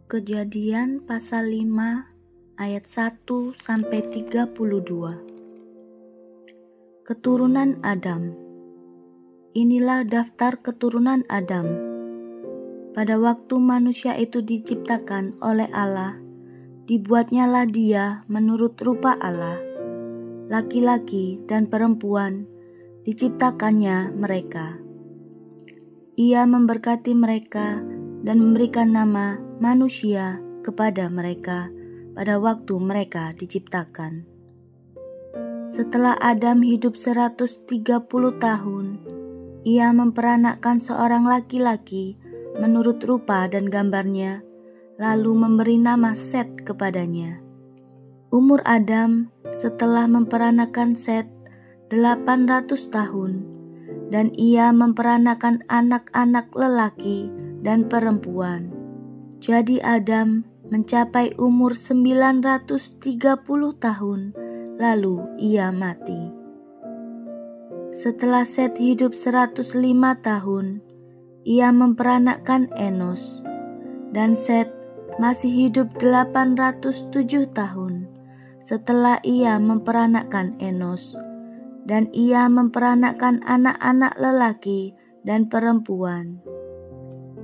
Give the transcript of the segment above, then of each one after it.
Kejadian pasal 5 ayat 1-32. Keturunan Adam. Inilah daftar keturunan Adam. Pada waktu manusia itu diciptakan oleh Allah, dibuatnyalah dia menurut rupa Allah. Laki-laki dan perempuan diciptakannya mereka. Ia memberkati mereka dan memberikan nama manusia kepada mereka pada waktu mereka diciptakan. Setelah Adam hidup 130 tahun, ia memperanakkan seorang laki-laki menurut rupa dan gambarnya, lalu memberi nama Set kepadanya. Umur Adam setelah memperanakkan Set 800 tahun, dan ia memperanakkan anak-anak lelaki dan perempuan. Jadi Adam mencapai umur 930 tahun, lalu ia mati. Setelah Set hidup 105 tahun, ia memperanakkan Enos, dan Set masih hidup 807 tahun setelah ia memperanakkan Enos, dan ia memperanakkan anak-anak lelaki dan perempuan.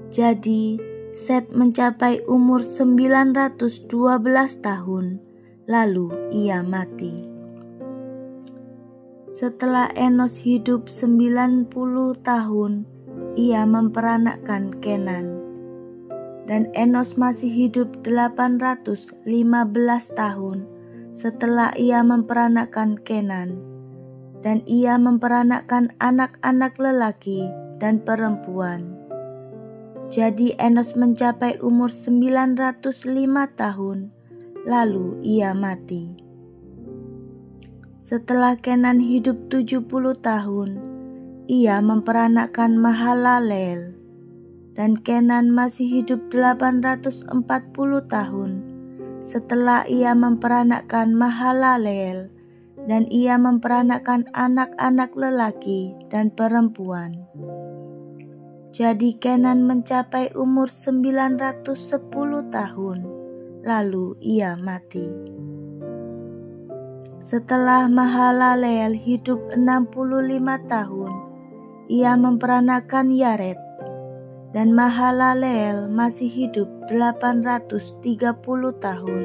Jadi Set mencapai umur 912 tahun, lalu ia mati. Setelah Enos hidup 90 tahun, ia memperanakkan Kenan. Dan Enos masih hidup 815 tahun setelah ia memperanakkan Kenan. Dan ia memperanakkan anak-anak lelaki dan perempuan. Jadi Enos mencapai umur 905 tahun, lalu ia mati. Setelah Kenan hidup 70 tahun, ia memperanakkan Mahalaleel. Dan Kenan masih hidup 840 tahun setelah ia memperanakkan Mahalaleel, dan ia memperanakkan anak-anak lelaki dan perempuan. Jadi Kenan mencapai umur 910 tahun, lalu ia mati. Setelah Mahalaleel hidup 65 tahun, ia memperanakkan Yared. Dan Mahalaleel masih hidup 830 tahun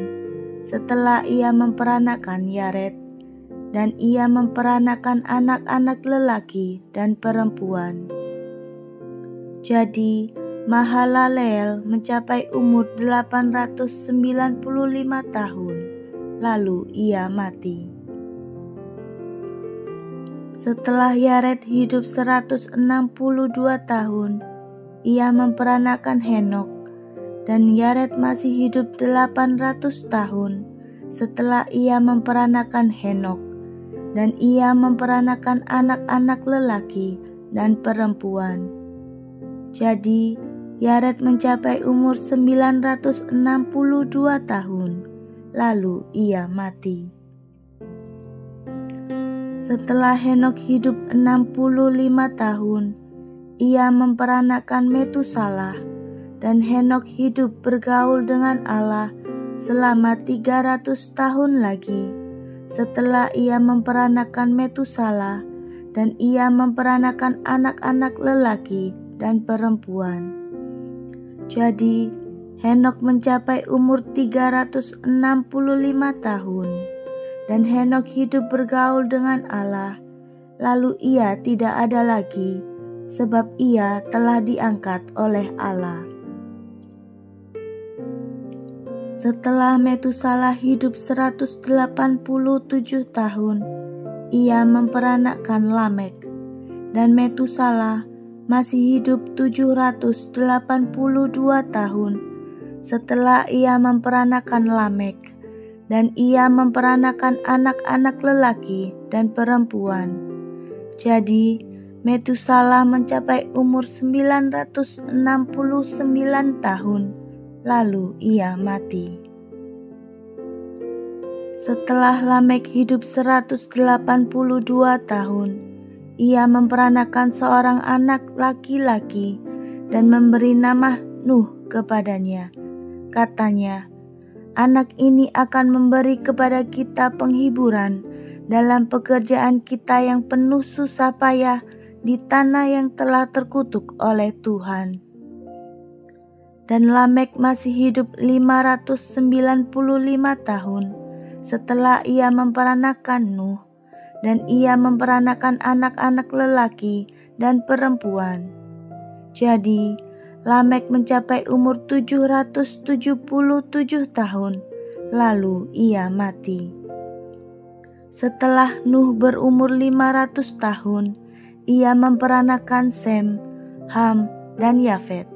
setelah ia memperanakkan Yared, dan ia memperanakkan anak-anak lelaki dan perempuan. Jadi Mahalaleel mencapai umur 895 tahun, lalu ia mati. Setelah Yared hidup 162 tahun, ia memperanakkan Henok, dan Yared masih hidup 800 tahun setelah ia memperanakkan Henok, dan ia memperanakkan anak-anak lelaki dan perempuan. Jadi Yared mencapai umur 962 tahun, lalu ia mati. Setelah Henok hidup 65 tahun, ia memperanakkan Metusalah, dan Henok hidup bergaul dengan Allah selama 300 tahun lagi setelah ia memperanakkan Metusalah, dan ia memperanakkan anak-anak lelaki dan perempuan. Jadi Henok mencapai umur 365 tahun, dan Henok hidup bergaul dengan Allah, lalu ia tidak ada lagi, sebab ia telah diangkat oleh Allah. Setelah Metusalah hidup 187 tahun, ia memperanakkan Lamek, dan Metusalah masih hidup 782 tahun setelah ia memperanakkan Lamek, dan ia memperanakkan anak-anak lelaki dan perempuan. Jadi Metusalah mencapai umur 969 tahun, lalu ia mati. Setelah Lamek hidup 182 tahun, ia memperanakkan seorang anak laki-laki dan memberi nama Nuh kepadanya, Katanya, anak ini akan memberi kepada kita penghiburan dalam pekerjaan kita yang penuh susah payah di tanah yang telah terkutuk oleh Tuhan. Dan Lamek masih hidup 595 tahun setelah ia memperanakan Nuh, dan ia memperanakan anak-anak lelaki dan perempuan. Jadi, Lamek mencapai umur 777 tahun, lalu ia mati. Setelah Nuh berumur 500 tahun, ia memperanakan Sem, Ham, dan Yafet.